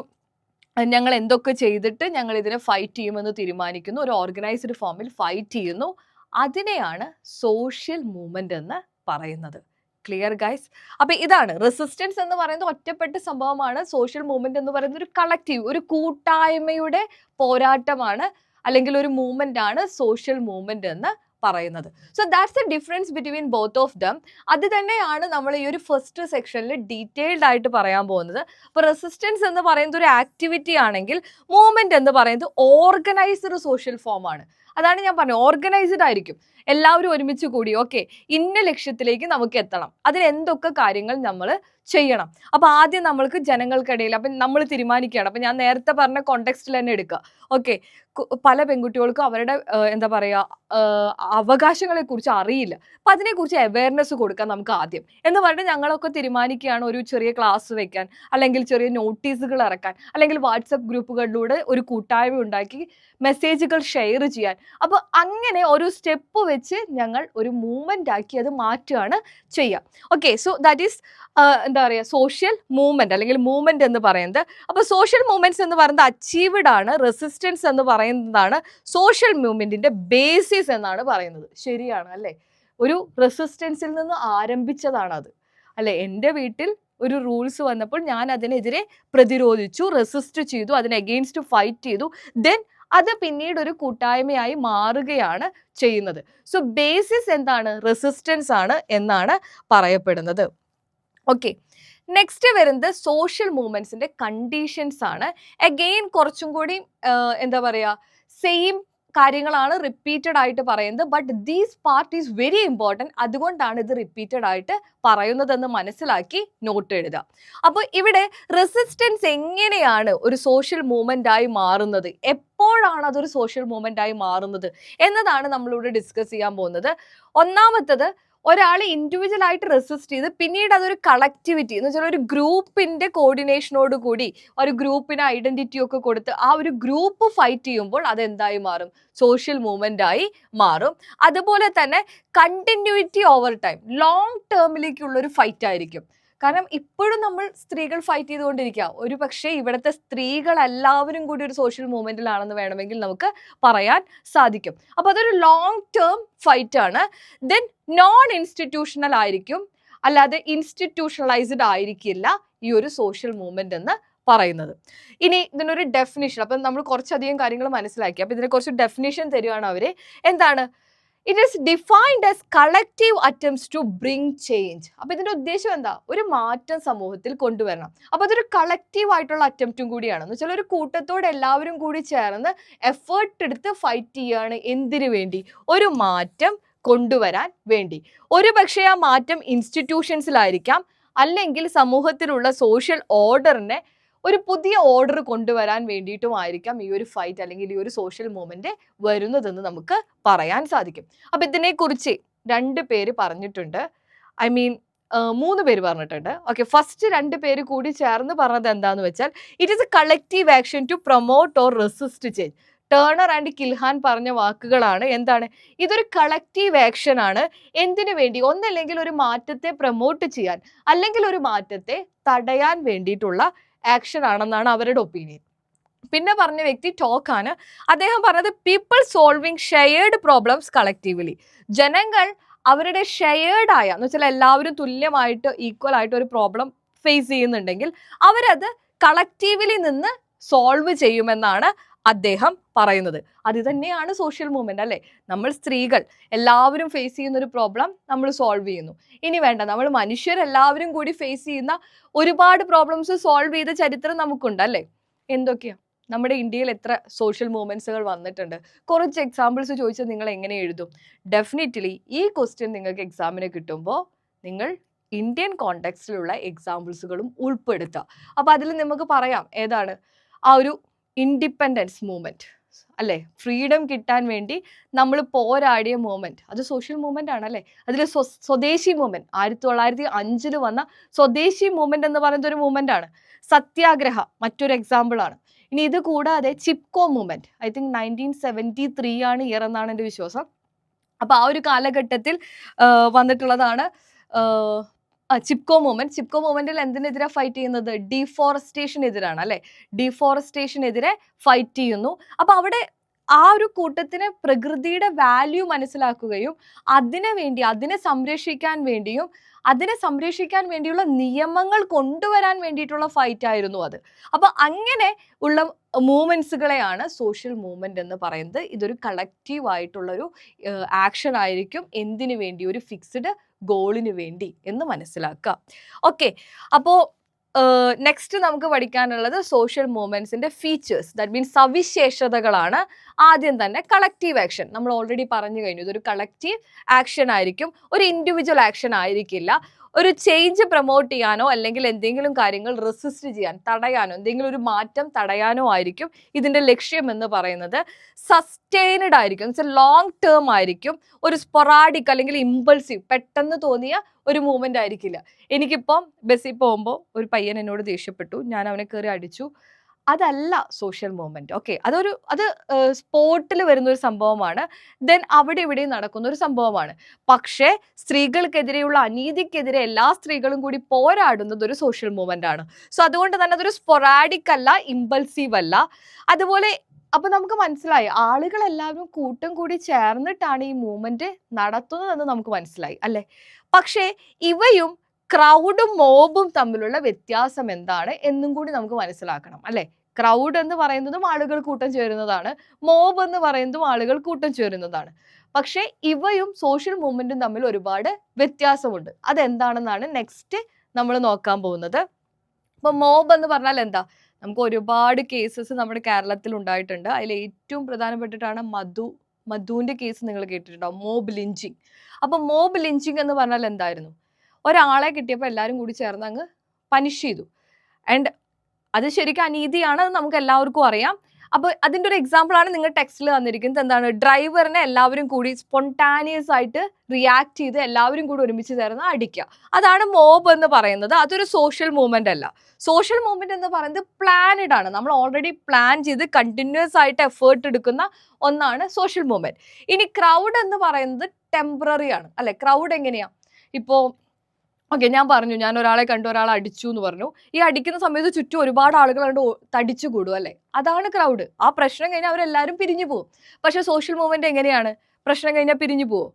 ഞങ്ങൾ എന്തൊക്കെ ചെയ്തിട്ട് ഞങ്ങൾ ഇതിനെ ഫൈറ്റ് ചെയ്യുമെന്ന് തീരുമാനിക്കുന്നു. ഒരു ഓർഗനൈസ്ഡ് ഫോമിൽ ഫൈറ്റ് ചെയ്യുന്നു. അതിനെയാണ് സോഷ്യൽ മൂവ്മെന്റ് എന്ന് പറയുന്നത്. Clear guys? അപ്പൊ ഇതാണ് റെസിസ്റ്റൻസ് എന്ന് പറയുന്നത് ഒറ്റപ്പെട്ട സംഭവമാണ്. സോഷ്യൽ മൂവ്മെന്റ് എന്ന് പറയുന്നത് ഒരു കളക്റ്റീവ്, ഒരു കൂട്ടായ്മയുടെ പോരാട്ടമാണ്, അല്ലെങ്കിൽ ഒരു മൂവ്മെന്റ് ആണ് സോഷ്യൽ മൂവ്മെന്റ് എന്ന് പറയുന്നത്. So that's the difference between both of them. അത് തന്നെയാണ് നമ്മൾ ഈ ഒരു ഫസ്റ്റ് സെക്ഷനിൽ ഡീറ്റെയിൽഡ് ആയിട്ട് പറയാൻ പോകുന്നത്. അപ്പോൾ റെസിസ്റ്റൻസ് എന്ന് പറയുന്നത് ഒരു ആക്ടിവിറ്റി ആണെങ്കിൽ മൂവ്മെന്റ് എന്ന് പറയുന്നത് ഓർഗനൈസ്ഡ് സോഷ്യൽ ഫോം ആണ്. അതാണ് ഞാൻ പറഞ്ഞത്, ഓർഗനൈസ്ഡ് ആയിരിക്കും. എല്ലാവരും ഒരുമിച്ച് കൂടി ഓക്കെ ഇന്ന ലക്ഷ്യത്തിലേക്ക് നമുക്ക് എത്തണം, അതിന് എന്തൊക്കെ കാര്യങ്ങൾ നമ്മൾ ചെയ്യണം. അപ്പൊ ആദ്യം നമ്മൾക്ക് ജനങ്ങൾക്കിടയിൽ അപ്പം നമ്മൾ തീരുമാനിക്കുകയാണ്. അപ്പൊ ഞാൻ നേരത്തെ പറഞ്ഞ കോണ്ടെക്സ്റ്റിൽ തന്നെ എടുക്കുക. ഓക്കെ, പല പെൺകുട്ടികൾക്കും അവരുടെ എന്താ പറയുക അവകാശങ്ങളെ കുറിച്ച് അറിയില്ല. അപ്പൊ അതിനെക്കുറിച്ച് അവയർനെസ് കൊടുക്കാൻ നമുക്ക് ആദ്യം എന്ന് പറഞ്ഞിട്ട് ഞങ്ങളൊക്കെ തീരുമാനിക്കുകയാണ് ഒരു ചെറിയ ക്ലാസ് വെക്കാൻ, അല്ലെങ്കിൽ ചെറിയ നോട്ടീസുകൾ ഇറക്കാൻ, അല്ലെങ്കിൽ വാട്സപ്പ് ഗ്രൂപ്പുകളിലൂടെ ഒരു കൂട്ടായ്മ ഉണ്ടാക്കി മെസ്സേജുകൾ ഷെയർ ചെയ്യാൻ. അപ്പോൾ അങ്ങനെ ഒരു സ്റ്റെപ്പ് വെച്ച് ഞങ്ങൾ ഒരു മൂവ്മെന്റ് ആക്കി അത് മാറ്റുകയാണ് ചെയ്യുക. ഓക്കെ, സോ ദാറ്റ് ഈസ് എന്താ പറയുക സോഷ്യൽ മൂവ്മെന്റ് അല്ലെങ്കിൽ മൂവ്മെന്റ് എന്ന് പറയുന്നത്. അപ്പോൾ സോഷ്യൽ മൂവ്മെന്റ്സ് എന്ന് പറയുന്നത് അച്ചീവ്ഡ് ആണ്, റെസിസ്റ്റൻസ് എന്ന് പറയുന്നതാണ് സോഷ്യൽ മൂവ്മെന്റിന്റെ ബേസിസ് എന്നാണ് പറയുന്നത്. ശരിയാണ് അല്ലേ? ഒരു റെസിസ്റ്റൻസിൽ നിന്ന് ആരംഭിച്ചതാണ് അത് അല്ലെ. എൻ്റെ വീട്ടിൽ ഒരു റൂൾസ് വന്നപ്പോൾ ഞാൻ അതിനെതിരെ പ്രതിരോധിച്ചു, റെസിസ്റ്റ് ചെയ്തു, അതിന് അഗെയിൻസ്റ്റ് ഫൈറ്റ് ചെയ്തു. ദെൻ അത് പിന്നീട് ഒരു കൂട്ടായ്മയായി മാറുകയാണ് ചെയ്യുന്നത്. സോ ബേസിസ് എന്താണ്? റെസിസ്റ്റൻസ് ആണ് എന്നാണ് പറയപ്പെടുന്നത്. ഓക്കെ, നെക്സ്റ്റ് വരുന്നത് സോഷ്യൽ മൂവ്മെന്റ്സിന്റെ കണ്ടീഷൻസ് ആണ്. അഗെയിൻ കുറച്ചും കൂടി എന്താ പറയുക സെയിം കാര്യങ്ങളാണ് റിപ്പീറ്റഡ് ആയിട്ട് പറയുന്നത്. But these part is very important. അതുകൊണ്ടാണ് ഇത് റിപ്പീറ്റഡ് ആയിട്ട് പറയുന്നതെന്ന് മനസ്സിലാക്കി നോട്ട് എഴുതുക. അപ്പോൾ ഇവിടെ റെസിസ്റ്റൻസ് എങ്ങനെയാണ് ഒരു സോഷ്യൽ മൂവ്മെന്റ് ആയി മാറുന്നത്, എപ്പോഴാണ് അതൊരു സോഷ്യൽ മൂവ്മെന്റ് ആയി മാറുന്നത് എന്നതാണ് നമ്മളിവിടെ ഡിസ്കസ് ചെയ്യാൻ പോകുന്നത്. ഒന്നാമത്തത്, ഒരാൾ ഇൻഡിവിജ്വൽ ആയിട്ട് റെസിസ്റ്റ് ചെയ്ത് പിന്നീട് അതൊരു കളക്ടിവിറ്റി എന്ന് വെച്ചാൽ ഒരു ഗ്രൂപ്പിന്റെ കോർഡിനേഷനോട് കൂടി ഒരു ഗ്രൂപ്പിന് ഐഡന്റിറ്റി ഒക്കെ കൊടുത്ത് ആ ഒരു ഗ്രൂപ്പ് ഫൈറ്റ് ചെയ്യുമ്പോൾ അതെന്തായി മാറും? സോഷ്യൽ മൂവ്മെന്റ് ആയി മാറും. അതുപോലെ തന്നെ കണ്ടിന്യൂറ്റി ഓവർ ടൈം, ലോങ് ടേമിലേക്കുള്ള ഒരു ഫൈറ്റ് ആയിരിക്കും. കാരണം ഇപ്പോഴും നമ്മൾ സ്ത്രീകൾ ഫൈറ്റ് ചെയ്തുകൊണ്ടിരിക്കുക. ഒരു പക്ഷേ ഇവിടുത്തെ സ്ത്രീകൾ എല്ലാവരും കൂടി ഒരു സോഷ്യൽ മൂവ്മെന്റിലാണെന്ന് വേണമെങ്കിൽ നമുക്ക് പറയാൻ സാധിക്കും. അപ്പൊ അതൊരു ലോങ് ടേം ഫൈറ്റ് ആണ്. ദെൻ നോൺ ഇൻസ്റ്റിറ്റ്യൂഷണൽ ആയിരിക്കും, അല്ലാതെ ഇൻസ്റ്റിറ്റ്യൂഷണലൈസ്ഡ് ആയിരിക്കില്ല ഈ ഒരു സോഷ്യൽ മൂവ്മെന്റ് എന്ന് പറയുന്നത്. ഇനി ഇതിനൊരു ഡെഫിനിഷൻ, അപ്പം നമ്മൾ കുറച്ചധികം കാര്യങ്ങൾ മനസ്സിലാക്കി. അപ്പൊ ഇതിനെ കുറച്ച് ഡെഫിനിഷൻ തരുവാണ് അവര്. എന്താണ്? It is defined as collective attempts to bring change. അപ്പോൾ ഇതിന്റെ ഉദ്ദേശം എന്താ? ഒരു മാറ്റം സമൂഹത്തിൽ കൊണ്ടുവരണം. അപ്പോൾ അതൊരു കളക്റ്റീവ് ആയിട്ടുള്ള അറ്റംപ്റ്റും കൂടിയാണ്. എന്ന് വെച്ചാൽ ഒരു കൂട്ടത്തോടെ എല്ലാവരും കൂടി ചേർന്ന് എഫേർട്ട് എടുത്ത് ഫൈറ്റ് ചെയ്യുകയാണ്. എന്തിനു വേണ്ടി? ഒരു മാറ്റം കൊണ്ടുവരാൻ വേണ്ടി. ഒരു പക്ഷേ ആ മാറ്റം ഇൻസ്റ്റിറ്റ്യൂഷൻസിലായിരിക്കാം, അല്ലെങ്കിൽ സമൂഹത്തിലുള്ള സോഷ്യൽ ഓർഡറിനെ ഒരു പുതിയ ഓർഡർ കൊണ്ടുവരാൻ വേണ്ടിയിട്ടുമായിരിക്കാം ഈ ഒരു ഫൈറ്റ് അല്ലെങ്കിൽ ഈ ഒരു സോഷ്യൽ മൂവ്മെന്റ് വരുന്നതെന്ന് നമുക്ക് പറയാൻ സാധിക്കും. അപ്പൊ ഇതിനെക്കുറിച്ച് 2 പേര് പറഞ്ഞിട്ടുണ്ട്, ഐ മീൻ 3 പേര് പറഞ്ഞിട്ടുണ്ട്. ഓക്കെ, ഫസ്റ്റ് 2 പേര് കൂടി ചേർന്ന് പറഞ്ഞത് എന്താന്ന് വെച്ചാൽ it is a collective action to promote or resist change. Turner and Killian പറഞ്ഞ വാക്കുകളാണ്. എന്താണ്? ഇതൊരു കളക്റ്റീവ് ആക്ഷൻ ആണ്. എന്തിനു വേണ്ടി? ഒന്നല്ലെങ്കിൽ ഒരു മാറ്റത്തെ പ്രൊമോട്ട് ചെയ്യാൻ, അല്ലെങ്കിൽ ഒരു മാറ്റത്തെ തടയാൻ വേണ്ടിയിട്ടുള്ള ആക്ഷൻ ആണെന്നാണ് അവരുടെ ഒപ്പീനിയൻ. പിന്നെ പറഞ്ഞ വ്യക്തി ടോക്ക് ആണ്. അദ്ദേഹം പറഞ്ഞത് people solving shared problems collectively. ജനങ്ങൾ അവരുടെ ഷെയർഡ് ആയ എന്ന് വെച്ചാൽ എല്ലാവരും തുല്യമായിട്ട് ഈക്വൽ ആയിട്ട് ഒരു പ്രോബ്ലം ഫേസ് ചെയ്യുന്നുണ്ടെങ്കിൽ അവരത് കളക്റ്റീവ്ലി നിന്ന് സോൾവ് ചെയ്യുമെന്നാണ് അദ്ദേഹം പറയുന്നത്. അത് തന്നെയാണ് സോഷ്യൽ മൂവ്മെന്റ് അല്ലേ? നമ്മൾ സ്ത്രീകൾ എല്ലാവരും ഫേസ് ചെയ്യുന്ന ഒരു പ്രോബ്ലം നമ്മൾ സോൾവ് ചെയ്യുന്നു. ഇനി വേണ്ട, നമ്മൾ മനുഷ്യരെല്ലാവരും കൂടി ഫേസ് ചെയ്യുന്ന ഒരുപാട് പ്രോബ്ലംസ് സോൾവ് ചെയ്ത ചരിത്രം നമുക്കുണ്ട് അല്ലേ? എന്തൊക്കെയാ? നമ്മുടെ ഇന്ത്യയിൽ എത്ര സോഷ്യൽ മൂവ്മെന്റ്സുകൾ വന്നിട്ടുണ്ട്? കുറച്ച് എക്സാമ്പിൾസ് ചോദിച്ചാൽ നിങ്ങൾ എങ്ങനെ എഴുതും? ഡെഫിനറ്റ്ലി ഈ ക്വസ്റ്റ്യൻ നിങ്ങൾക്ക് എക്സാമിന് കിട്ടുമ്പോൾ നിങ്ങൾ ഇന്ത്യൻ കോണ്ടെക്സ്റ്റിലുള്ള എക്സാമ്പിൾസുകളും ഉൾപ്പെടുത്തുക. അപ്പോൾ അതിൽ നമുക്ക് പറയാം ഏതാണ് ആ ഒരു ഇൻഡിപെൻഡൻസ് മൂവ്മെൻറ്റ് അല്ലേ, ഫ്രീഡം കിട്ടാൻ വേണ്ടി നമ്മൾ പോരാടിയ മൂവ്മെൻറ്റ്, അത് സോഷ്യൽ മൂവ്മെൻ്റ് ആണല്ലേ. അതിൽ സ്വദേശി മൂവ്മെൻറ്റ് 1905 വന്ന സ്വദേശി മൂവ്മെൻറ്റ് എന്ന് പറയുന്ന ഒരു മൂവ്മെൻ്റ് ആണ്. സത്യാഗ്രഹ മറ്റൊരു എക്സാമ്പിളാണ്. ഇനി ഇത് കൂടാതെ ചിപ്കോ മൂവ്മെൻറ്റ്, ഐ തിങ്ക് 1973 ആണ് ഇയർ എന്നാണ് എൻ്റെ വിശ്വാസം. അപ്പോൾ ആ ഒരു കാലഘട്ടത്തിൽ വന്നിട്ടുള്ളതാണ് ചിപ്കോ മൂവ്മെൻറ്റ്. ചിപ്കോ മൂവ്മെൻറ്റിൽ എന്തിനെതിരെ ഫൈറ്റ് ചെയ്യുന്നത്? ഡീഫോറസ്റ്റേഷനെതിരാണ് അല്ലേ. ഡീഫോറസ്റ്റേഷനെതിരെ ഫൈറ്റ് ചെയ്യുന്നു. അപ്പോൾ അവിടെ ആ ഒരു കൂട്ടത്തിന് പ്രകൃതിയുടെ വാല്യൂ മനസ്സിലാക്കുകയും അതിനെ സംരക്ഷിക്കാൻ വേണ്ടിയുള്ള നിയമങ്ങൾ കൊണ്ടുവരാൻ വേണ്ടിയിട്ടുള്ള ഫൈറ്റ് ആയിരുന്നു അത്. അപ്പോൾ അങ്ങനെ ഉള്ള മൂവ്മെന്റ്സുകളെയാണ് സോഷ്യൽ മൂവ്മെന്റ് എന്ന് പറയുന്നത്. ഇതൊരു കളക്റ്റീവ് ആയിട്ടുള്ളൊരു ആക്ഷൻ ആയിരിക്കും. എന്തിനു വേണ്ടി? ഒരു ഫിക്സ്ഡ് ഗോളിന് വേണ്ടി എന്ന് മനസ്സിലാക്കുക. ഓക്കെ, അപ്പോൾ നെക്സ്റ്റ് നമുക്ക് പഠിക്കാനുള്ളത് സോഷ്യൽ മൂവ്മെന്റ്സിന്റെ ഫീച്ചേഴ്സ്, ദാറ്റ് മീൻസ് സവിശേഷതകളാണ്. ആദ്യം തന്നെ കളക്റ്റീവ് ആക്ഷൻ, നമ്മൾ ഓൾറെഡി പറഞ്ഞു കഴിഞ്ഞു. ഇതൊരു കളക്റ്റീവ് ആക്ഷൻ ആയിരിക്കും, ഒരു ഇൻഡിവിജ്വൽ ആക്ഷൻ ആയിരിക്കില്ല. ഒരു ചേഞ്ച് പ്രൊമോട്ട് ചെയ്യാനോ അല്ലെങ്കിൽ എന്തെങ്കിലും കാര്യങ്ങൾ റെസിസ്റ്റ് ചെയ്യാൻ, തടയാനോ, എന്തെങ്കിലും ഒരു മാറ്റം തടയാനോ ആയിരിക്കും ഇതിന്റെ ലക്ഷ്യം എന്ന് പറയുന്നത്. സസ്റ്റൈനഡ് ആയിരിക്കും, ലോങ് ടേം ആയിരിക്കും. ഒരു സ്പൊറാഡിക് അല്ലെങ്കിൽ ഇമ്പൾസീവ്, പെട്ടെന്ന് തോന്നിയ ഒരു മൂവ്മെന്റ് ആയിരിക്കില്ല. എനിക്കിപ്പം ബസ്സിൽ പോകുമ്പോൾ ഒരു പയ്യൻ എന്നോട് ദേഷ്യപ്പെട്ടു, ഞാൻ അവനെ കയറി അടിച്ചു, അതല്ല സോഷ്യൽ മൂവ്മെന്റ്. ഓക്കെ, അത് സ്പോട്ടിൽ വരുന്ന ഒരു സംഭവമാണ്. ദെൻ അവിടെ ഇവിടെയും നടക്കുന്ന ഒരു സംഭവമാണ്. പക്ഷേ സ്ത്രീകൾക്കെതിരെയുള്ള അനീതിക്കെതിരെ എല്ലാ സ്ത്രീകളും കൂടി പോരാടുന്നത് ഒരു സോഷ്യൽ മൂവ്മെന്റ് ആണ്. സോ അതുകൊണ്ട് തന്നെ അതൊരു സ്പൊറാഡിക് അല്ല, ഇമ്പൾസീവ് അല്ല. അതുപോലെ അപ്പൊ നമുക്ക് മനസ്സിലായി ആളുകളെല്ലാവരും കൂട്ടം കൂടി ചേർന്നിട്ടാണ് ഈ മൂവ്മെന്റ് നടത്തുന്നതെന്ന് നമുക്ക് മനസ്സിലായി അല്ലെ. പക്ഷേ ഇവയും ക്രൗഡും മോബും തമ്മിലുള്ള വ്യത്യാസം എന്താണ് എന്നും കൂടി നമുക്ക് മനസ്സിലാക്കണം അല്ലെ. ക്രൗഡ് എന്ന് പറയുന്നതും ആളുകൾ കൂട്ടം ചേരുന്നതാണ്, മോബ് എന്ന് പറയുന്നതും ആളുകൾ കൂട്ടം ചേരുന്നതാണ്. പക്ഷേ ഇവയും സോഷ്യൽ മൂവ്മെന്റും തമ്മിൽ ഒരുപാട് വ്യത്യാസമുണ്ട്. അതെന്താണെന്നാണ് നെക്സ്റ്റ് നമ്മൾ നോക്കാൻ പോകുന്നത്. അപ്പൊ മോബ് എന്ന് പറഞ്ഞാൽ എന്താ? നമുക്ക് ഒരുപാട് കേസസ് നമ്മുടെ കേരളത്തിൽ ഉണ്ടായിട്ടുണ്ട്. അതിൽ ഏറ്റവും പ്രധാനപ്പെട്ടിട്ടാണ് മധുവിന്റെ കേസ് നിങ്ങൾ കേട്ടിട്ടുണ്ടാവും, മോബ് ലിഞ്ചിങ്. അപ്പൊ മോബ് ലിഞ്ചിങ് എന്ന് പറഞ്ഞാൽ എന്തായിരുന്നു? ഒരാളെ കിട്ടിയപ്പോൾ എല്ലാവരും കൂടി ചേർന്ന് അങ്ങ് പനിഷ് ചെയ്തു. ആൻഡ് അത് ശരിക്കും അനീതിയാണ്, നമുക്ക് എല്ലാവർക്കും അറിയാം. അപ്പോൾ അതിൻ്റെ ഒരു എക്സാമ്പിൾ ആണ് നിങ്ങൾ ടെക്സ്റ്റിൽ തന്നിരിക്കുന്നത്. എന്താണ്? ഡ്രൈവറിനെ എല്ലാവരും കൂടി സ്പോണ്ടാനിയസ് ആയിട്ട് റിയാക്ട് ചെയ്ത് എല്ലാവരും കൂടി ഒരുമിച്ച് ചേർന്ന് അടിക്കുക. അതാണ് മോബ് എന്ന് പറയുന്നത്. അതൊരു സോഷ്യൽ മൂവ്മെന്റ് അല്ല. സോഷ്യൽ മൂവ്മെന്റ് എന്ന് പറയുന്നത് പ്ലാനഡ് ആണ്. നമ്മൾ ഓൾറെഡി പ്ലാൻ ചെയ്ത് കണ്ടിന്യൂസ് ആയിട്ട് എഫേർട്ട് എടുക്കുന്ന ഒന്നാണ് സോഷ്യൽ മൂവ്മെന്റ്. ഇനി ക്രൗഡ് എന്ന് പറയുന്നത് ടെമ്പററി ആണ് അല്ലെ. ക്രൗഡ് എങ്ങനെയാ? ഇപ്പോൾ ഓക്കെ, ഞാൻ പറഞ്ഞു, ഞാൻ ഒരാളെ കണ്ടു, ഒരാളെ അടിച്ചു എന്ന് പറഞ്ഞു. ഈ അടിക്കുന്ന സമയത്ത് ചുറ്റും ഒരുപാട് ആളുകൾ കണ്ട് തടിച്ചു കൂടും അല്ലെ. അതാണ് ക്രൗഡ്. ആ പ്രശ്നം കഴിഞ്ഞാൽ അവരെല്ലാവരും പിരിഞ്ഞു പോകും. പക്ഷെ സോഷ്യൽ മൂവ്മെന്റ് എങ്ങനെയാണ്? പ്രശ്നം കഴിഞ്ഞാൽ പിരിഞ്ഞു പോകും?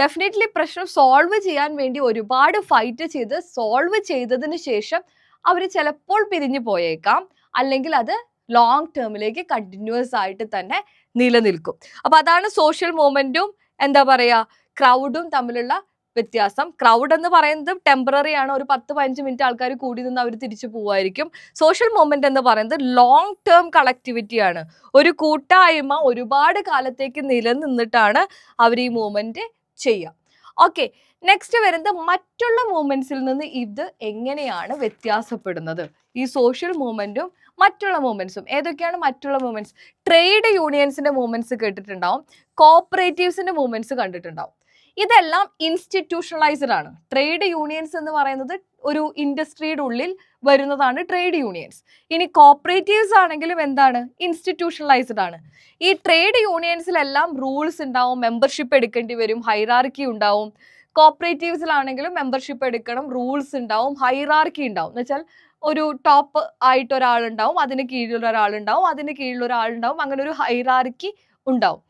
ഡെഫിനറ്റ്ലി പ്രശ്നം സോൾവ് ചെയ്യാൻ വേണ്ടി ഒരുപാട് ഫൈറ്റ് ചെയ്ത് സോൾവ് ചെയ്തതിന് ശേഷം അവർ ചിലപ്പോൾ പിരിഞ്ഞു പോയേക്കാം, അല്ലെങ്കിൽ അത് ലോങ് ടേമിലേക്ക് കണ്ടിന്യൂസ് ആയിട്ട് തന്നെ നിലനിൽക്കും. അപ്പൊ അതാണ് സോഷ്യൽ മൂവ്മെന്റും എന്താ പറയാ ക്രൗഡും തമ്മിലുള്ള വ്യത്യാസം. ക്രൗഡ് എന്ന് പറയുന്നത് ടെമ്പററി ആണ്, ഒരു 10-15 മിനിറ്റ് ആൾക്കാർ കൂടി നിന്ന് അവർ തിരിച്ചു പോവായിരിക്കും. സോഷ്യൽ മൂവ്മെന്റ് എന്ന് പറയുന്നത് ലോങ് ടേം കളക്ടിവിറ്റി ആണ്. ഒരു കൂട്ടായ്മ ഒരുപാട് കാലത്തേക്ക് നിലനിന്നിട്ടാണ് അവർ ഈ മൂവ്മെന്റ് ചെയ്യുക. ഓക്കെ, നെക്സ്റ്റ് വരുന്നത് മറ്റുള്ള മൂവ്മെന്റ്സിൽ നിന്ന് ഇത് എങ്ങനെയാണ് വ്യത്യാസപ്പെടുന്നത്? ഈ സോഷ്യൽ മൂവ്മെന്റും മറ്റുള്ള മൂവ്മെന്റ്സും. ഏതൊക്കെയാണ് മറ്റുള്ള മൂവ്മെന്റ്സ്? ട്രേഡ് യൂണിയൻസിന്റെ മൂവ്മെന്റ്സ് കേട്ടിട്ടുണ്ടാവും, കോപ്പറേറ്റീവ്സിന്റെ മൂവ്മെന്റ്സ് കണ്ടിട്ടുണ്ടാവും. ഇതെല്ലാം ഇൻസ്റ്റിറ്റ്യൂഷണലൈസ്ഡ് ആണ്. ട്രേഡ് യൂണിയൻസ് എന്ന് പറയുന്നത് ഒരു ഇൻഡസ്ട്രിയുടെ ഉള്ളിൽ വരുന്നതാണ് ട്രേഡ് യൂണിയൻസ്. ഇനി കോപ്പറേറ്റീവ്സ് ആണെങ്കിലും എന്താണ്? ഇൻസ്റ്റിറ്റ്യൂഷണലൈസ്ഡ് ആണ്. ഈ ട്രേഡ് യൂണിയൻസിലെല്ലാം റൂൾസ് ഉണ്ടാവും, മെമ്പർഷിപ്പ് എടുക്കേണ്ടി വരും, ഹൈറാർക്കി ഉണ്ടാവും. കോപ്പറേറ്റീവ്സിലാണെങ്കിലും മെമ്പർഷിപ്പ് എടുക്കണം, റൂൾസ് ഉണ്ടാവും, ഹൈറാർക്കി ഉണ്ടാവും. എന്ന് വെച്ചാൽ ഒരു ടോപ്പ് ആയിട്ട് ഒരാളുണ്ടാവും, അതിന് കീഴിലുള്ള ഒരാളുണ്ടാവും, അതിന് കീഴിലുള്ള ഒരാളുണ്ടാവും, അങ്ങനെ ഒരു ഹൈറാർക്കി ഉണ്ടാവും.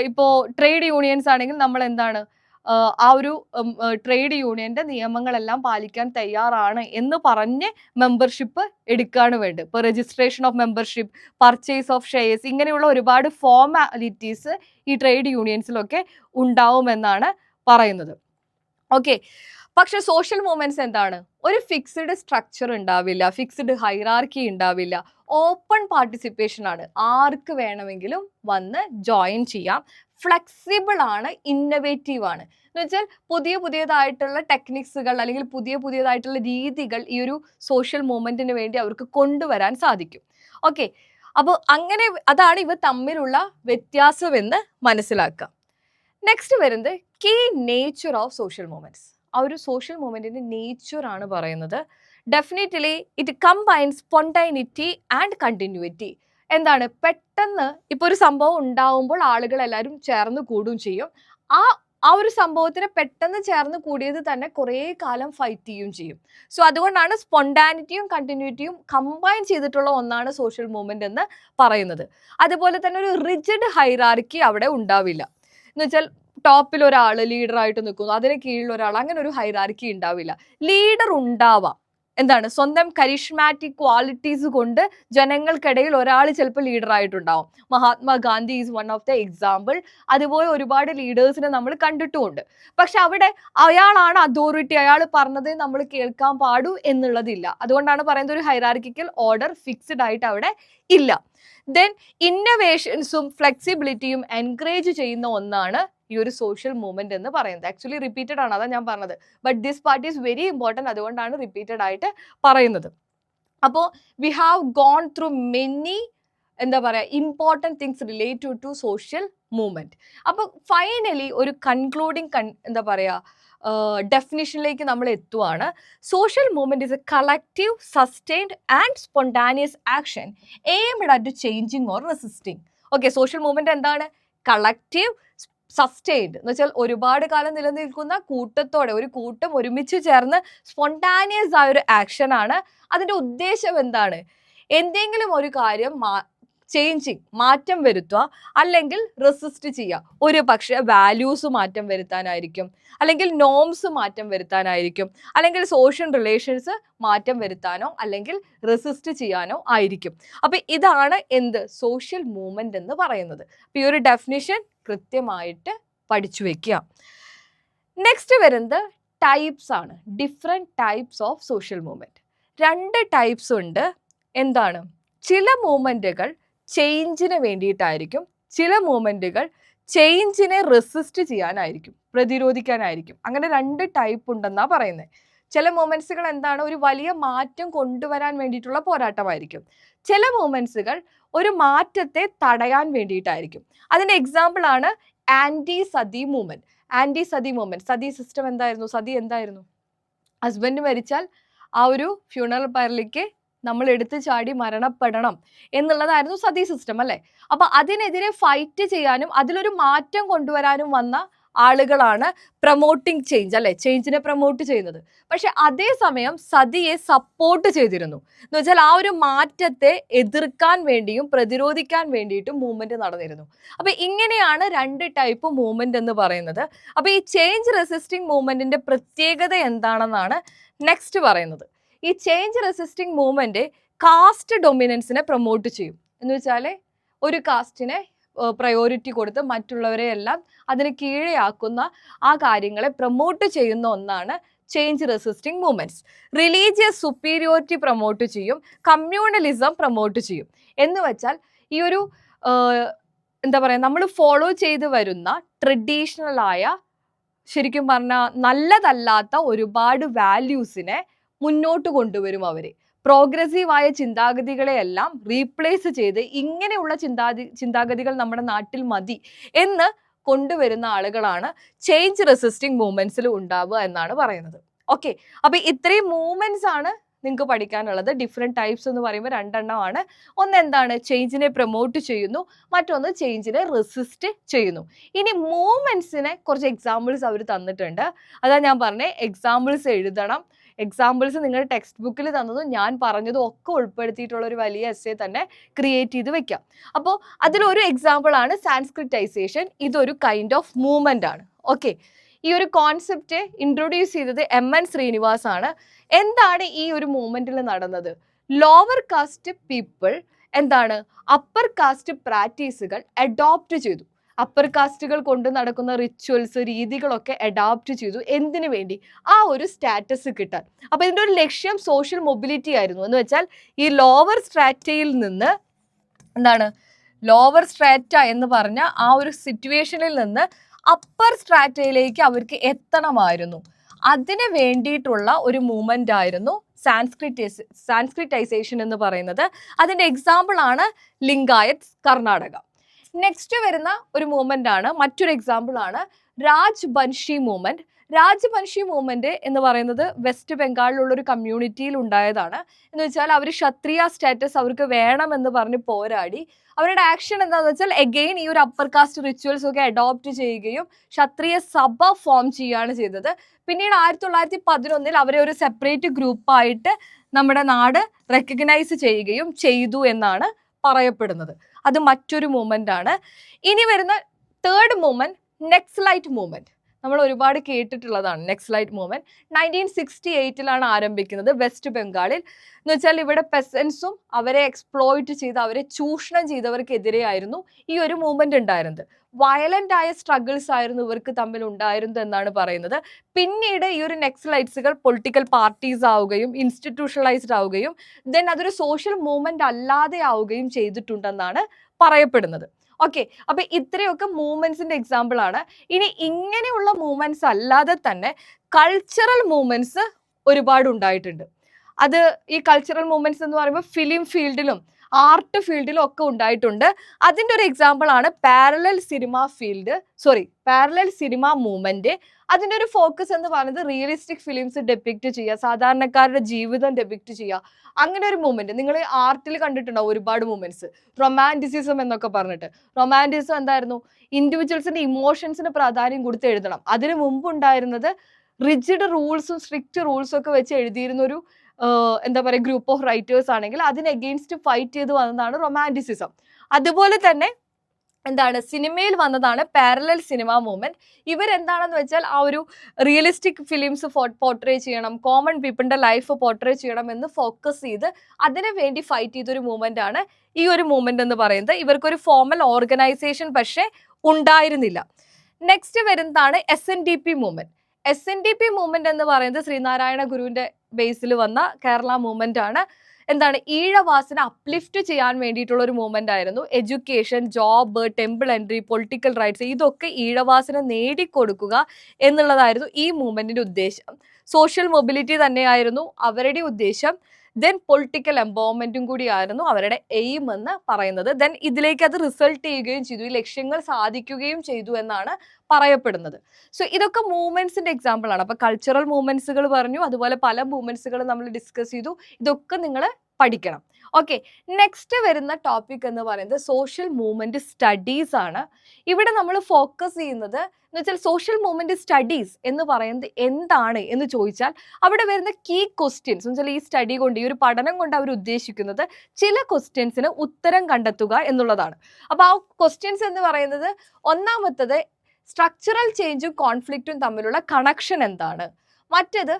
ഇപ്പോൾ ട്രേഡ് യൂണിയൻസ് ആണെങ്കിൽ നമ്മൾ എന്താണ് ആ ഒരു ട്രേഡ് യൂണിയന്റെ നിയമങ്ങളെല്ലാം പാലിക്കാൻ തയ്യാറാണ് എന്ന് പറഞ്ഞ് മെമ്പർഷിപ്പ് എടുക്കുകയാണ് വേണ്ടത്. ഇപ്പോൾ registration of membership, purchase of shares, ഇങ്ങനെയുള്ള ഒരുപാട് ഫോർമാലിറ്റീസ് ഈ ട്രേഡ് യൂണിയൻസിലൊക്കെ ഉണ്ടാവുമെന്നാണ് പറയുന്നത്. ഓക്കെ, പക്ഷെ സോഷ്യൽ മൂവ്മെന്റ്സ് എന്താണ്? ഒരു ഫിക്സ്ഡ് സ്ട്രക്ചർ ഉണ്ടാവില്ല, ഫിക്സ്ഡ് ഹൈറാർക്കി ഉണ്ടാവില്ല, ഓപ്പൺ പാർട്ടിസിപ്പേഷൻ ആണ്. ആർക്ക് വേണമെങ്കിലും വന്ന് ജോയിൻ ചെയ്യാം. ഫ്ലെക്സിബിൾ ആണ്, ഇന്നവേറ്റീവ് ആണ്. എന്ന് വെച്ചാൽ പുതിയതായിട്ടുള്ള ടെക്നിക്സുകൾ അല്ലെങ്കിൽ പുതിയതായിട്ടുള്ള രീതികൾ ഈ ഒരു സോഷ്യൽ മൂവ്മെന്റിന് വേണ്ടി അവർക്ക് കൊണ്ടുവരാൻ സാധിക്കും. ഓക്കെ, അപ്പോൾ അങ്ങനെ അതാണ് ഇവ തമ്മിലുള്ള വ്യത്യാസമെന്ന് മനസ്സിലാക്കുക. നെക്സ്റ്റ് വരുന്നത് key nature of social movements. ആ ഒരു സോഷ്യൽ മൂവ്മെന്റിന്റെ നേച്ചർ ആണ് പറയുന്നത്. Definitely it combines spontaneity and continuity. എന്താണ്, പെട്ടെന്ന് ഇപ്പോൾ ഒരു സംഭവം ഉണ്ടാവുമ്പോൾ ആളുകൾ എല്ലാവരും ചേർന്ന് കൂടുകയും ചെയ്യും. ആ ഒരു സംഭവത്തിന് പെട്ടെന്ന് ചേർന്ന് കൂടിയത് തന്നെ കുറേ കാലം ഫൈറ്റ് ചെയ്യുകയും ചെയ്യും. സോ അതുകൊണ്ടാണ് സ്പോണ്ടാനിറ്റിയും കണ്ടിന്യൂറ്റിയും കമ്പൈൻ ചെയ്തിട്ടുള്ള ഒന്നാണ് സോഷ്യൽ മൂവ്മെന്റ് എന്ന് പറയുന്നത്. അതുപോലെ തന്നെ ഒരു റിജിഡ് ഹൈറാർക്കി അവിടെ ഉണ്ടാവില്ല. എന്ന് വെച്ചാൽ ടോപ്പിൽ ഒരാൾ ലീഡറായിട്ട് നിൽക്കുന്നു, അതിന് കീഴിൽ ഒരാൾ, അങ്ങനെ ഒരു ഹൈറാർക്കി ഉണ്ടാവില്ല. ലീഡർ ഉണ്ടാവാം, എന്താണ്, സ്വന്തം കരിഷ്മാറ്റിക് ക്വാളിറ്റീസ് കൊണ്ട് ജനങ്ങൾക്കിടയിൽ ഒരാൾ ചിലപ്പോൾ ലീഡറായിട്ടുണ്ടാവും. Mahatma Gandhi is one of the example. അതുപോലെ ഒരുപാട് ലീഡേഴ്സിനെ നമ്മൾ കണ്ടിട്ടുമുണ്ട്. പക്ഷെ അവിടെ അയാളാണ് അതോറിറ്റി, അയാൾ പറഞ്ഞതേ നമ്മൾ കേൾക്കാൻ പാടൂ എന്നുള്ളതില്ല. അതുകൊണ്ടാണ് പറയുന്നത് ഒരു ഹൈറാർക്കിക്കൽ ഓർഡർ ഫിക്സ്ഡ് ആയിട്ട് അവിടെ ഇല്ല. ദെൻ ഇന്നവേഷൻസും ഫ്ലെക്സിബിലിറ്റിയും എൻകറേജ് ചെയ്യുന്ന ഒന്നാണ് ഈ ഒരു സോഷ്യൽ മൂവ്മെന്റ് എന്ന് പറയുന്നത്. ആക്ച്വലി റിപ്പീറ്റഡ് ആണ്, അതാണ് ഞാൻ പറഞ്ഞത്. But this part is very important, അതുകൊണ്ടാണ് റിപ്പീറ്റഡ് ആയിട്ട് പറയുന്നത്. അപ്പോൾ we have gone through many എന്താ പറയുക important things related to social movement. അപ്പോൾ ഫൈനലി ഒരു കൺക്ലൂഡിങ് എന്താ പറയുക ഡെഫിനിഷനിലേക്ക് നമ്മൾ എത്തുവാണ്. Social movement is a collective sustained and spontaneous action aimed at changing or resisting. Okay, social movement എന്താണ്? കളക്റ്റീവ് സസ്റ്റെയിൻഡ് എന്ന് വെച്ചാൽ ഒരുപാട് കാലം നിലനിൽക്കുന്ന കൂട്ടത്തോടെ, ഒരു കൂട്ടം ഒരുമിച്ച് ചേർന്ന് സ്പോണ്ടാനിയസ് ആയ ഒരു ആക്ഷൻ ആണ്. അതിൻ്റെ ഉദ്ദേശം എന്താണ്? എന്തെങ്കിലും ഒരു കാര്യം ചേഞ്ചിങ്, മാറ്റം വരുത്തുക, അല്ലെങ്കിൽ റെസിസ്റ്റ് ചെയ്യുക. ഒരു പക്ഷേ വാല്യൂസ് മാറ്റം വരുത്താനായിരിക്കും, അല്ലെങ്കിൽ നോംസ് മാറ്റം വരുത്താനായിരിക്കും, അല്ലെങ്കിൽ സോഷ്യൽ റിലേഷൻസ് മാറ്റം വരുത്താനോ അല്ലെങ്കിൽ റെസിസ്റ്റ് ചെയ്യാനോ ആയിരിക്കും. അപ്പം ഇതാണ് എന്ത് സോഷ്യൽ മൂവ്മെന്റ് എന്ന് പറയുന്നത്. അപ്പം ഈ ഒരു ഡെഫിനിഷൻ കൃത്യമായിട്ട് പഠിച്ചു വെക്കുക. നെക്സ്റ്റ് വരുന്നത് ടൈപ്സ് ആണ്. Different types of social movement. 2 types ഉണ്ട്. എന്താണ്? ചില മൂവ്മെന്റുകൾ ചേഞ്ചിന് വേണ്ടിയിട്ടായിരിക്കും, ചില മൂവ്മെന്റുകൾ ചേഞ്ചിനെ റെസിസ്റ്റ് ചെയ്യാനായിരിക്കും, പ്രതിരോധിക്കാനായിരിക്കും. അങ്ങനെ 2 ടൈപ്പ് ഉണ്ടെന്നാണ് പറയുന്നത്. ചില മൂവ്മെന്റ്സുകൾ എന്താണ്, ഒരു വലിയ മാറ്റം കൊണ്ടുവരാൻ വേണ്ടിയിട്ടുള്ള പോരാട്ടമായിരിക്കും. ചില മൂവ്മെന്റ്സുകൾ ഒരു മാറ്റത്തെ തടയാൻ വേണ്ടിയിട്ടായിരിക്കും. അതിൻ്റെ എക്സാമ്പിൾ ആണ് anti Sati movement. Anti Sati movement, Sati system എന്തായിരുന്നു? സതി എന്തായിരുന്നു? ഹസ്ബൻഡ് മരിച്ചാൽ ആ ഒരു ഫ്യൂണറൽ പയറിലേക്ക് നമ്മൾ എടുത്തു ചാടി മരണപ്പെടണം എന്നുള്ളതായിരുന്നു സതി സിസ്റ്റം, അല്ലേ? അപ്പൊ അതിനെതിരെ ഫൈറ്റ് ചെയ്യാനും അതിലൊരു മാറ്റം കൊണ്ടുവരാനും വന്ന ആളുകളാണ് പ്രൊമോട്ടിങ് ചേഞ്ച്, അല്ലെ? ചേഞ്ചിനെ പ്രൊമോട്ട് ചെയ്യുന്നത്. പക്ഷെ അതേസമയം സതിയെ സപ്പോർട്ട് ചെയ്തിരുന്നു. എന്ന് വെച്ചാൽ ആ ഒരു മാറ്റത്തെ എതിർക്കാൻ വേണ്ടിയും പ്രതിരോധിക്കാൻ വേണ്ടിയിട്ടും മൂവ്മെന്റ് നടന്നിരുന്നു. അപ്പൊ ഇങ്ങനെയാണ് 2 ടൈപ്പ് മൂവ്മെന്റ് എന്ന് പറയുന്നത്. അപ്പൊ ഈ ചേഞ്ച് റെസിസ്റ്റിംഗ് മൂവ്മെന്റിന്റെ പ്രത്യേകത എന്താണെന്നാണ് നെക്സ്റ്റ് പറയുന്നത്. ഈ ചേഞ്ച് റെസിസ്റ്റിംഗ് മൂവ്മെന്റ് കാസ്റ്റ് ഡൊമിനൻസിനെ പ്രൊമോട്ട് ചെയ്യും. എന്ന് വെച്ചാൽ ഒരു കാസ്റ്റിനെ പ്രയോറിറ്റി കൊടുത്ത് മറ്റുള്ളവരെ എല്ലാം അതിന് കീഴെയാക്കുന്ന ആ കാര്യങ്ങളെ പ്രൊമോട്ട് ചെയ്യുന്ന ഒന്നാണ് change resisting movements. Religious superiority promote ചെയ്യും, കമ്മ്യൂണലിസം പ്രൊമോട്ട് ചെയ്യും. എന്ന് വെച്ചാൽ ഈ ഒരു എന്താ പറയുക, നമ്മൾ ഫോളോ ചെയ്ത് വരുന്ന ട്രഡീഷണലായ, ശരിക്കും പറഞ്ഞാൽ നല്ലതല്ലാത്ത ഒരുപാട് വാല്യൂസിനെ മുന്നോട്ട് കൊണ്ടുവരും അവർ. പ്രോഗ്രസീവായ ചിന്താഗതികളെയെല്ലാം റീപ്ലേസ് ചെയ്ത് ഇങ്ങനെയുള്ള ചിന്താഗതികൾ നമ്മുടെ നാട്ടിൽ മതി എന്ന് കൊണ്ടുവരുന്ന ആളുകളാണ് ചേഞ്ച് റെസിസ്റ്റിംഗ് മൂവ്മെന്റ്സിൽ ഉണ്ടാവുക എന്നാണ് പറയുന്നത്. ഓക്കെ, അപ്പൊ ഇത്രയും മൂവ്മെന്റ്സ് ആണ് നിങ്ങൾക്ക് പഠിക്കാനുള്ളത്. ഡിഫറെൻറ്റ് ടൈപ്സ് എന്ന് പറയുമ്പോൾ 2 എണ്ണമാണ്. ഒന്ന് എന്താണ്? ചേഞ്ചിനെ പ്രൊമോട്ട് ചെയ്യുന്നു, മറ്റൊന്ന് ചേഞ്ചിനെ റെസിസ്റ്റ് ചെയ്യുന്നു. ഇനി മൂവ്മെന്റ്സിനെ കുറച്ച് എക്സാമ്പിൾസ് അവർ തന്നിട്ടുണ്ട്. അതാ ഞാൻ പറഞ്ഞേ, എക്സാമ്പിൾസ് എഴുതണം. എക്സാമ്പിൾസ് നിങ്ങളുടെ ടെക്സ്റ്റ് ബുക്കിൽ തന്നതും ഞാൻ പറഞ്ഞതും ഒക്കെ ഉൾപ്പെടുത്തിയിട്ടുള്ള ഒരു വലിയ എസ്സേ തന്നെ ക്രിയേറ്റ് ചെയ്ത് വെക്കാം. അപ്പോൾ അതിലൊരു എക്സാമ്പിൾ ആണ് സാൻസ്ക്രിറ്റൈസേഷൻ. ഇതൊരു കൈൻഡ് ഓഫ് മൂവ്മെന്റ് ആണ്. ഓക്കെ, ഈ ഒരു കോൺസെപ്റ്റ് ഇൻട്രൊഡ്യൂസ് ചെയ്തത് MN ശ്രീനിവാസ് ആണ്. എന്താണ് ഈ ഒരു മൂവ്മെന്റിൽ നടന്നത്? ലോവർ കാസ്റ്റ് പീപ്പിൾ എന്താണ് അപ്പർ കാസ്റ്റ് പ്രാക്ടീസുകൾ അഡോപ്റ്റ് ചെയ്തു. അപ്പർ കാസ്റ്റുകൾ കൊണ്ട് നടക്കുന്ന റിച്വൽസ് രീതികളൊക്കെ അഡാപ്റ്റ് ചെയ്തു. എന്തിനു വേണ്ടി? ആ ഒരു സ്റ്റാറ്റസ് കിട്ടാൻ. അപ്പോൾ ഇതിൻ്റെ ഒരു ലക്ഷ്യം സോഷ്യൽ മൊബിലിറ്റി ആയിരുന്നു. എന്ന് വെച്ചാൽ ഈ ലോവർ സ്ട്രാറ്റയിൽ നിന്ന് എന്താണ്, ലോവർ സ്ട്രാറ്റ എന്ന് പറഞ്ഞ ആ ഒരു സിറ്റുവേഷനിൽ നിന്ന് അപ്പർ സ്ട്രാറ്റയിലേക്ക് അവർക്ക് എത്തണമായിരുന്നു. അതിന് വേണ്ടിയിട്ടുള്ള ഒരു മൂവ്മെന്റ് ആയിരുന്നു സാൻസ്ക്രിറ്റൈസേഷൻ എന്ന് പറയുന്നത്. അതിൻ്റെ എക്സാമ്പിൾ ആണ് ലിംഗായത്സ് കർണാടക. നെക്സ്റ്റ് വരുന്ന ഒരു മൂവ്മെന്റ് ആണ്, മറ്റൊരു എക്സാമ്പിൾ ആണ് രാജ്ബൻഷി മൂവ്മെന്റ്. രാജ്ബൻഷി മൂവ്മെന്റ് എന്ന് പറയുന്നത് വെസ്റ്റ് ബംഗാളിലുള്ള ഒരു കമ്മ്യൂണിറ്റിയിൽ ഉണ്ടായതാണ്. എന്ന് വെച്ചാൽ അവർ ക്ഷത്രിയ സ്റ്റാറ്റസ് അവർക്ക് വേണമെന്ന് പറഞ്ഞ് പോരാടി. അവരുടെ ആക്ഷൻ എന്താണെന്ന് വെച്ചാൽ എഗെയിൻ ഈ ഒരു അപ്പർ കാസ്റ്റ് റിച്വൽസ് ഒക്കെ അഡോപ്റ്റ് ചെയ്യുകയും ക്ഷത്രിയ സഭ ഫോം ചെയ്യുകയാണ് ചെയ്തത്. പിന്നീട് 1911 അവരെ ഒരു സെപ്പറേറ്റ് ഗ്രൂപ്പായിട്ട് നമ്മുടെ നാട് റെക്കഗ്നൈസ് ചെയ്യുകയും ചെയ്തു എന്നാണ് പറയപ്പെടുന്നത്. അത് മറ്റൊരു മൂവ്മെന്റ് ആണ്. ഇനി വരുന്ന തേർഡ് മൂവ്മെന്റ് നെക്സലൈറ്റ് മൂവ്മെന്റ്. നമ്മൾ ഒരുപാട് കേട്ടിട്ടുള്ളതാണ് നെക്സലൈറ്റ് മൂവ്മെന്റ്. 1968 ആരംഭിക്കുന്നത് വെസ്റ്റ് ബംഗാളിൽ. എന്ന് വെച്ചാൽ ഇവിടെ പെസൻസും അവരെ എക്സ്പ്ലോയിറ്റ് ചെയ്ത് അവരെ ചൂഷണം ചെയ്തവർക്കെതിരെയായിരുന്നു ഈ ഒരു മൂവ്മെന്റ് ഉണ്ടായിരുന്നത്. വയലന്റ് ആയ സ്ട്രഗിൾസ് ആയിരുന്നു ഇവർക്ക് തമ്മിൽ ഉണ്ടായിരുന്നത് എന്നാണ് പറയുന്നത്. പിന്നീട് ഈ ഒരു നെക്സലൈറ്റ്സുകൾ പൊളിറ്റിക്കൽ പാർട്ടീസ് ആവുകയും ഇൻസ്റ്റിറ്റ്യൂഷണലൈസ്ഡ് ആവുകയും ദെൻ അതൊരു സോഷ്യൽ മൂവ്മെന്റ് അല്ലാതെ ആവുകയും ചെയ്തിട്ടുണ്ടെന്നാണ് പറയപ്പെടുന്നത്. ഓക്കെ, അപ്പൊ ഇത്രയൊക്കെ മൂവ്മെന്റ്സിന്റെ എക്സാമ്പിൾ ആണ്. ഇനി ഇങ്ങനെയുള്ള മൂവ്മെന്റ്സ് അല്ലാതെ തന്നെ കൾച്ചറൽ മൂവ്മെന്റ്സ് ഒരുപാട് ഉണ്ടായിട്ടുണ്ട്. അത് ഈ കൾച്ചറൽ മൂവ്മെന്റ്സ് എന്ന് പറയുമ്പോൾ ഫിലിം ഫീൽഡിലും ആർട്ട് ഫീൽഡിലും ഒക്കെ ഉണ്ടായിട്ടുണ്ട്. അതിൻ്റെ ഒരു എക്സാമ്പിൾ ആണ് പാരലൽ സിനിമ മൂവ്മെന്റ്. അതിൻ്റെ ഒരു ഫോക്കസ് എന്ന് പറയുന്നത് റിയലിസ്റ്റിക് ഫിലിംസ് ഡെപ്പിക്റ്റ് ചെയ്യുക, സാധാരണക്കാരുടെ ജീവിതം ഡെപ്പിക്റ്റ് ചെയ്യുക, അങ്ങനെ ഒരു മൂവ്മെന്റ്. നിങ്ങൾ ആർട്ടിൽ കണ്ടിട്ടുണ്ടാവും ഒരുപാട് മൂവ്മെന്റ്സ്. റൊമാൻറ്റിസിസം എന്നൊക്കെ പറഞ്ഞിട്ട്. റൊമാൻറ്റിസം എന്തായിരുന്നു? ഇൻഡിവിജ്വൽസിന്റെ ഇമോഷൻസിന് പ്രാധാന്യം കൊടുത്ത് എഴുതണം. അതിനു മുമ്പ് ഉണ്ടായിരുന്നത് റിജിഡ് റൂൾസും സ്ട്രിക്റ്റ് റൂൾസും ഒക്കെ വെച്ച് എഴുതിയിരുന്ന ഒരു എന്താ പറയുക ഗ്രൂപ്പ് ഓഫ് റൈറ്റേഴ്സ് ആണെങ്കിൽ അതിന് എഗെയിൻസ്റ്റ് ഫൈറ്റ് ചെയ്ത് വന്നതാണ് റൊമാൻറ്റിസിസം. അതുപോലെ തന്നെ എന്താണ്, സിനിമയിൽ വന്നതാണ് പാരലൽ സിനിമ മൂവ്മെന്റ്. ഇവരെന്താണെന്ന് വെച്ചാൽ ആ ഒരു റിയലിസ്റ്റിക് ഫിലിംസ് പോർട്രേ ചെയ്യണം, കോമൺ പീപ്പിളിന്റെ ലൈഫ് പോർട്രേ ചെയ്യണം എന്ന് ഫോക്കസ് ചെയ്ത് അതിനു വേണ്ടി ഫൈറ്റ് ചെയ്തൊരു മൂവ്മെന്റ് ആണ് ഈ ഒരു മൂവ്മെന്റ് എന്ന് പറയുന്നത്. ഇവർക്കൊരു ഫോർമൽ ഓർഗനൈസേഷൻ പക്ഷേ ഉണ്ടായിരുന്നില്ല. നെക്സ്റ്റ് വരുന്നതാണ് SNDP മൂവ്മെന്റ്. SNDP മൂവ്മെന്റ് എന്ന് പറയുന്നത് ശ്രീനാരായണ ഗുരുവിന്റെ ബേസിൽ വന്ന കേരള മൂവ്മെന്റ് ആണ്. എന്താണ്, ഈഴവാസിനെ അപ്ലിഫ്റ്റ് ചെയ്യാൻ വേണ്ടിയിട്ടുള്ള ഒരു മൂവ്മെന്റ് ആയിരുന്നു. Education, job, temple entry, political rights, ഇതൊക്കെ ഈഴവാസിനെ നേടിക്കൊടുക്കുക എന്നുള്ളതായിരുന്നു ഈ മൂവ്മെന്റിന്റെ ഉദ്ദേശം. സോഷ്യൽ മൊബിലിറ്റി തന്നെയായിരുന്നു അവരുടെ ഉദ്ദേശം. ദെൻ പൊളിറ്റിക്കൽ എംപവർമെന്റും കൂടിയായിരുന്നു അവരുടെ എയിം എന്ന് പറയുന്നത്. ദെൻ ഇതിലേക്ക് അത് റിസൾട്ട് ചെയ്യുകയും ചെയ്തു, ഈ ലക്ഷ്യങ്ങൾ സാധിക്കുകയും ചെയ്തു എന്നാണ് പറയപ്പെടുന്നത്. സോ ഇതൊക്കെ മൂവ്മെന്റ്സിന്റെ എക്സാമ്പിൾ ആണ്. അപ്പൊ കൾച്ചറൽ മൂവ്മെന്റ്സുകൾ പറഞ്ഞു, അതുപോലെ പല മൂവ്മെന്റ്സുകൾ നമ്മൾ ഡിസ്കസ് ചെയ്തു. ഇതൊക്കെ നിങ്ങൾ പഠിക്കണം. ഓക്കെ, നെക്സ്റ്റ് വരുന്ന ടോപ്പിക് എന്ന് പറയുന്നത് സോഷ്യൽ മൂവ്മെന്റ് സ്റ്റഡീസ് ആണ്. ഇവിടെ നമ്മൾ ഫോക്കസ് ചെയ്യുന്നത് എന്ന് വെച്ചാൽ സോഷ്യൽ മൂവ്മെന്റ് സ്റ്റഡീസ് എന്ന് പറയുന്നത് എന്താണ് എന്ന് ചോദിച്ചാൽ അവിടെ വരുന്ന കീ ക്വസ്റ്റ്യൻസ് എന്ന് വെച്ചാൽ ഈ സ്റ്റഡി കൊണ്ട്, ഈ ഒരു പഠനം കൊണ്ട് അവർ ഉദ്ദേശിക്കുന്നത് ചില ക്വസ്റ്റ്യൻസിന് ഉത്തരം കണ്ടെത്തുക എന്നുള്ളതാണ്. അപ്പോൾ ആ ക്വസ്റ്റ്യൻസ് എന്ന് പറയുന്നത് ഒന്നാമത്തത് സ്ട്രക്ചറൽ ചേഞ്ചും കോൺഫ്ലിക്റ്റും തമ്മിലുള്ള കണക്ഷൻ എന്താണ്, മറ്റേത്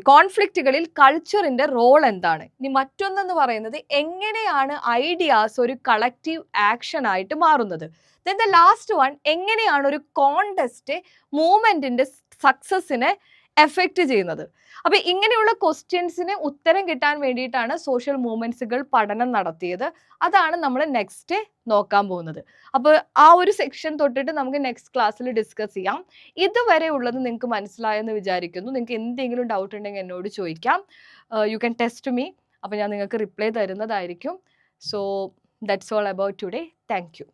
കോൺഫ്ലിക്റ്റുകളിൽ കൾച്ചറിന്റെ റോൾ എന്താണ്, ഇനി മറ്റൊന്നെന്ന് പറയുന്നത് എങ്ങനെയാണ് ഐഡിയാസ് ഒരു കളക്റ്റീവ് ആക്ഷൻ ആയിട്ട് മാറുന്നത്, ദെൻ ദ ലാസ്റ്റ് വൺ എങ്ങനെയാണ് ഒരു കോൺടെസ്റ്റ് മൂവ്മെന്റിന്റെ സക്സസിനെ എഫക്റ്റ് ചെയ്യുന്നത്. അപ്പൊ ഇങ്ങനെയുള്ള ക്വസ്റ്റ്യൻസിന് ഉത്തരം കിട്ടാൻ വേണ്ടിയിട്ടാണ് സോഷ്യൽ മൂവ്മെന്റ്സുകൾ പഠനം നടത്തിയത്. അതാണ് നമ്മൾ നെക്സ്റ്റ് നോക്കാൻ പോകുന്നത്. അപ്പോൾ ആ ഒരു സെക്ഷൻ തൊട്ടിട്ട് നമുക്ക് നെക്സ്റ്റ് ക്ലാസ്സിൽ ഡിസ്കസ് ചെയ്യാം. ഇതുവരെ ഉള്ളത് നിങ്ങൾക്ക് മനസ്സിലായെന്ന് വിചാരിക്കുന്നു. നിങ്ങൾക്ക് എന്തെങ്കിലും ഡൗട്ട് ഉണ്ടെങ്കിൽ എന്നോട് ചോദിക്കാം. You can test me. അപ്പോൾ ഞാൻ നിങ്ങൾക്ക് റിപ്ലൈ തരുന്നതായിരിക്കും. So that's all about today. Thank you.